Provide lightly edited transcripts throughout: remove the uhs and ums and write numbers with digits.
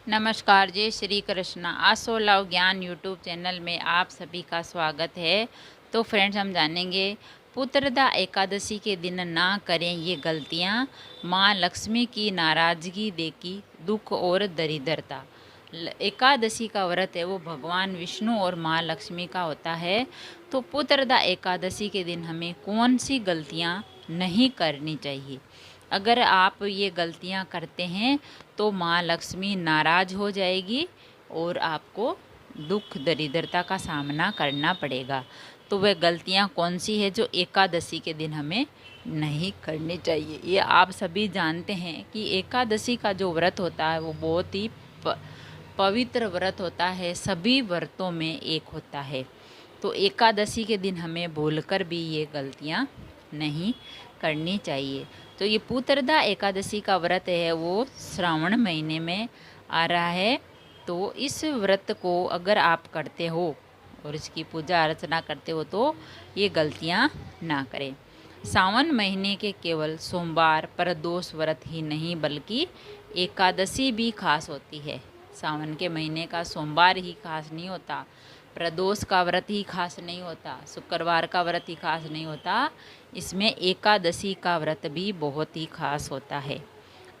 नमस्कार, जय श्री कृष्णा। आसो लव ज्ञान यूट्यूब चैनल में आप सभी का स्वागत है। तो फ्रेंड्स, हम जानेंगे पुत्रदा एकादशी के दिन ना करें ये गलतियां, माँ लक्ष्मी की नाराज़गी देगी दुख और दरिद्रता। एकादशी का व्रत है वो भगवान विष्णु और माँ लक्ष्मी का होता है। तो पुत्रदा एकादशी के दिन हमें कौन सी गलतियां नहीं करनी चाहिए? अगर आप ये गलतियां करते हैं तो माँ लक्ष्मी नाराज़ हो जाएगी और आपको दुख दरिद्रता का सामना करना पड़ेगा। तो वह गलतियां कौन सी है जो एकादशी के दिन हमें नहीं करनी चाहिए? ये आप सभी जानते हैं कि एकादशी का जो व्रत होता है वो बहुत ही पवित्र व्रत होता है, सभी व्रतों में एक होता है। तो एकादशी के दिन हमें भूलकर भी ये गलतियां नहीं करनी चाहिए। तो ये पुत्रदा एकादशी का व्रत है वो श्रावण महीने में आ रहा है। तो इस व्रत को अगर आप करते हो और इसकी पूजा अर्चना करते हो तो ये गलतियां ना करें। सावन महीने के केवल सोमवार प्रदोष व्रत ही नहीं बल्कि एकादशी भी खास होती है। सावन के महीने का सोमवार ही खास नहीं होता, प्रदोष का व्रत ही खास नहीं होता, शुक्रवार का व्रत ही खास नहीं होता, इसमें एकादशी का व्रत भी बहुत ही खास होता है।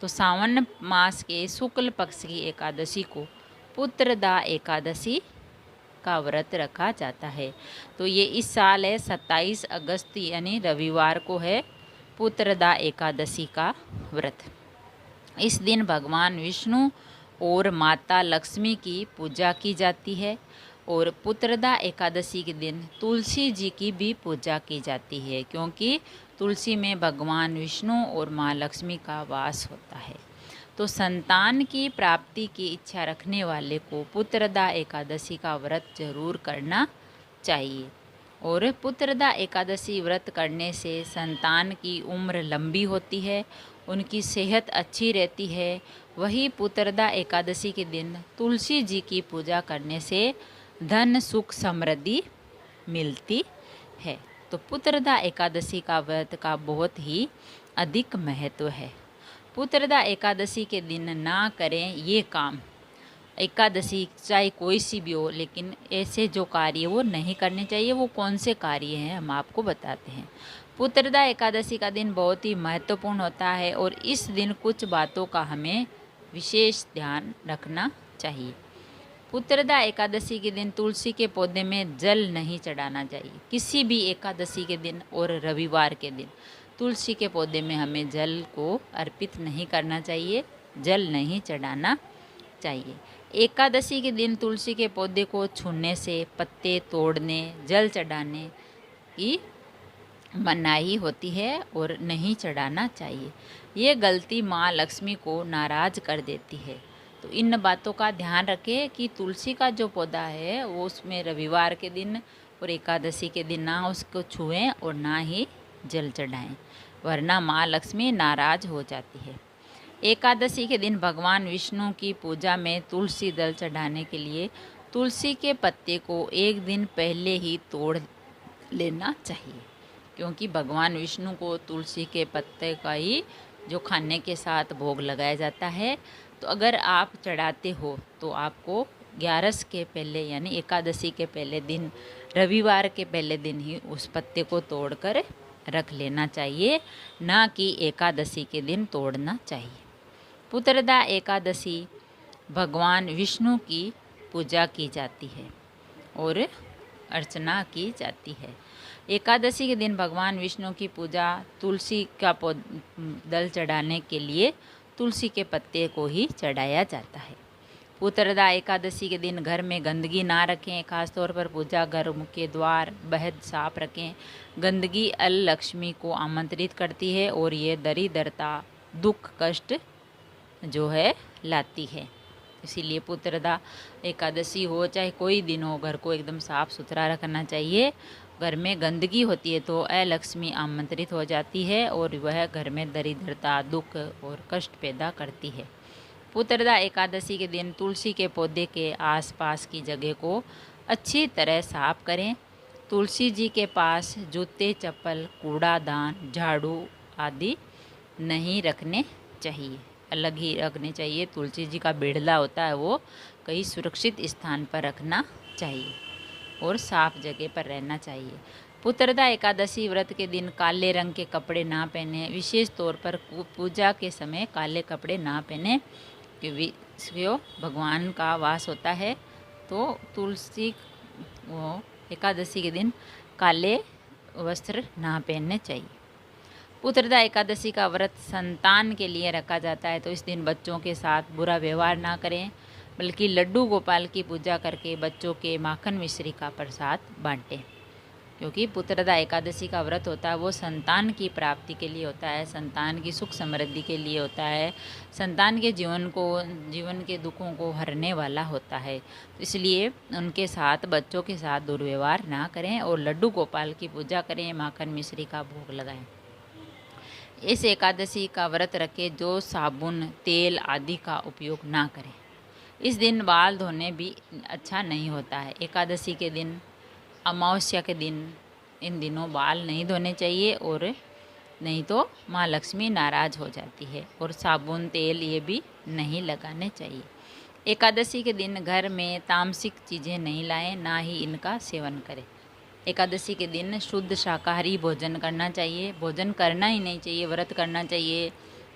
तो सावन मास के शुक्ल पक्ष की एकादशी को पुत्रदा एकादशी का व्रत रखा जाता है। तो ये इस साल है 27 अगस्त यानी रविवार को है पुत्रदा एकादशी का व्रत। इस दिन भगवान विष्णु और माता लक्ष्मी की पूजा की जाती है और पुत्रदा एकादशी के दिन तुलसी जी की भी पूजा की जाती है, क्योंकि तुलसी में भगवान विष्णु और माँ लक्ष्मी का वास होता है। तो संतान की प्राप्ति की इच्छा रखने वाले को पुत्रदा एकादशी का व्रत जरूर करना चाहिए। और पुत्रदा एकादशी व्रत करने से संतान की उम्र लंबी होती है, उनकी सेहत अच्छी रहती है। वही पुत्रदा एकादशी के दिन तुलसी जी की पूजा करने से धन सुख समृद्धि मिलती है। तो पुत्रदा एकादशी का व्रत का बहुत ही अधिक महत्व है। पुत्रदा एकादशी के दिन ना करें ये काम। एकादशी चाहे कोई सी भी हो, लेकिन ऐसे जो कार्य वो नहीं करने चाहिए। वो कौन से कार्य हैं हम आपको बताते हैं। पुत्रदा एकादशी का दिन बहुत ही महत्वपूर्ण होता है और इस दिन कुछ बातों का हमें विशेष ध्यान रखना चाहिए। पुत्रदा एकादशी के दिन तुलसी के पौधे में जल नहीं चढ़ाना चाहिए। किसी भी एकादशी के दिन और रविवार के दिन तुलसी के पौधे में हमें जल को अर्पित नहीं करना चाहिए, जल नहीं चढ़ाना चाहिए। एकादशी के दिन तुलसी के पौधे को छूने से, पत्ते तोड़ने, जल चढ़ाने की मनाही होती है और नहीं चढ़ाना चाहिए। ये गलती माँ लक्ष्मी को नाराज कर देती है। तो इन बातों का ध्यान रखें कि तुलसी का जो पौधा है वो उसमें रविवार के दिन और एकादशी के दिन ना उसको छुएं और ना ही जल चढ़ाएं, वरना माँ लक्ष्मी नाराज हो जाती है। एकादशी के दिन भगवान विष्णु की पूजा में तुलसी दल चढ़ाने के लिए तुलसी के पत्ते को एक दिन पहले ही तोड़ लेना चाहिए, क्योंकि भगवान विष्णु को तुलसी के पत्ते का ही जो खाने के साथ भोग लगाया जाता है। तो अगर आप चढ़ाते हो तो आपको 11 के पहले यानी एकादशी के पहले दिन, रविवार के पहले दिन ही उस पत्ते को तोड़कर रख लेना चाहिए, ना कि एकादशी के दिन तोड़ना चाहिए। पुत्रदा एकादशी भगवान विष्णु की पूजा की जाती है और अर्चना की जाती है। एकादशी के दिन भगवान विष्णु की पूजा तुलसी का दल चढ़ाने के लिए तुलसी के पत्ते को ही चढ़ाया जाता है। पुत्रदा एकादशी के दिन घर में गंदगी ना रखें, खासतौर पर पूजा घर के द्वार बेहद साफ रखें। गंदगी अल लक्ष्मी को आमंत्रित करती है और ये दरिद्रता, दुख, कष्ट जो है लाती है। इसीलिए पुत्रदा एकादशी हो चाहे कोई दिन हो, घर को एकदम साफ सुथरा रखना चाहिए। घर में गंदगी होती है तो अलक्ष्मी आमंत्रित हो जाती है और वह घर में दरिद्रता, दुख और कष्ट पैदा करती है। पुत्रदा एकादशी के दिन तुलसी के पौधे के आसपास की जगह को अच्छी तरह साफ करें। तुलसी जी के पास जूते, चप्पल, कूड़ादान, झाड़ू आदि नहीं रखने चाहिए। अलग ही रखने चाहिए। तुलसी जी का बिड़ला होता है वो कहीं सुरक्षित स्थान पर रखना चाहिए और साफ जगह पर रहना चाहिए। पुत्रदा एकादशी व्रत के दिन काले रंग के कपड़े ना पहने, विशेष तौर पर पूजा के समय काले कपड़े ना पहने क्योंकि भगवान का वास होता है। तो तुलसी वो एकादशी के दिन काले वस्त्र ना पहनने चाहिए। पुत्रदा एकादशी का व्रत संतान के लिए रखा जाता है, तो इस दिन बच्चों के साथ बुरा व्यवहार ना करें, बल्कि लड्डू गोपाल की पूजा करके बच्चों के माखन मिश्री का प्रसाद बांटें। क्योंकि पुत्रदा एकादशी का व्रत होता है वो संतान की प्राप्ति के लिए होता है, संतान की सुख समृद्धि के लिए होता है, संतान के जीवन के दुखों को हरने वाला होता है। तो इसलिए उनके साथ बच्चों के साथ दुर्व्यवहार ना करें और लड्डू गोपाल की पूजा करें, माखन मिश्री का भोग लगाएं। इस एकादशी का व्रत रखे जो साबुन तेल आदि का उपयोग ना करें। इस दिन बाल धोने भी अच्छा नहीं होता है। एकादशी के दिन, अमावस्या के दिन, इन दिनों बाल नहीं धोने चाहिए और नहीं तो माँ लक्ष्मी नाराज़ हो जाती है। और साबुन तेल ये भी नहीं लगाने चाहिए। एकादशी के दिन घर में तामसिक चीज़ें नहीं लाएं, ना ही इनका सेवन करें। एकादशी के दिन शुद्ध शाकाहारी भोजन करना चाहिए, भोजन करना ही नहीं चाहिए, व्रत करना चाहिए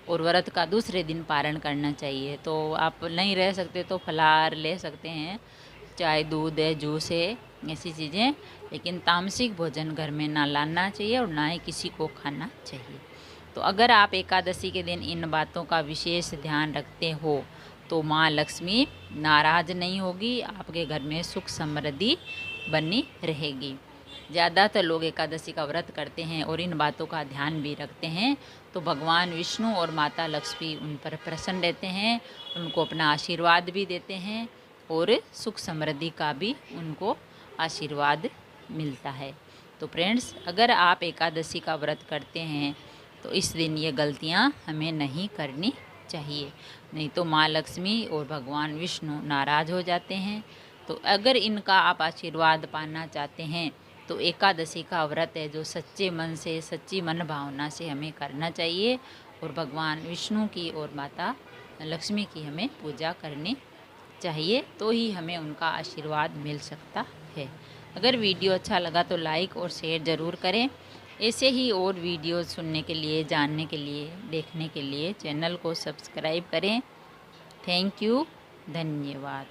और व्रत का दूसरे दिन पारण करना चाहिए। तो आप नहीं रह सकते तो फलाहार ले सकते हैं, चाय दूध है, जूस है, ऐसी चीज़ें, लेकिन तामसिक भोजन घर में ना लाना चाहिए और ना ही किसी को खाना चाहिए। तो अगर आप एकादशी के दिन इन बातों का विशेष ध्यान रखते हो तो माँ लक्ष्मी नाराज़ नहीं होगी, आपके घर में सुख समृद्धि बनी रहेगी। ज़्यादातर लोग एकादशी का व्रत करते हैं और इन बातों का ध्यान भी रखते हैं, तो भगवान विष्णु और माता लक्ष्मी उन पर प्रसन्न रहते हैं, उनको अपना आशीर्वाद भी देते हैं और सुख समृद्धि का भी उनको आशीर्वाद मिलता है। तो फ्रेंड्स, अगर आप एकादशी का व्रत करते हैं तो इस दिन ये गलतियाँ हमें नहीं करनी चाहिए, नहीं तो माँ लक्ष्मी और भगवान विष्णु नाराज़ हो जाते हैं। तो अगर इनका आप आशीर्वाद पाना चाहते हैं तो एकादशी का व्रत है जो सच्चे मन से, सच्ची मन भावना से हमें करना चाहिए और भगवान विष्णु की और माता लक्ष्मी की हमें पूजा करनी चाहिए, तो ही हमें उनका आशीर्वाद मिल सकता है। अगर वीडियो अच्छा लगा तो लाइक और शेयर ज़रूर करें। ऐसे ही और वीडियो सुनने के लिए, जानने के लिए, देखने के लिए चैनल को सब्सक्राइब करें। थैंक यू, धन्यवाद।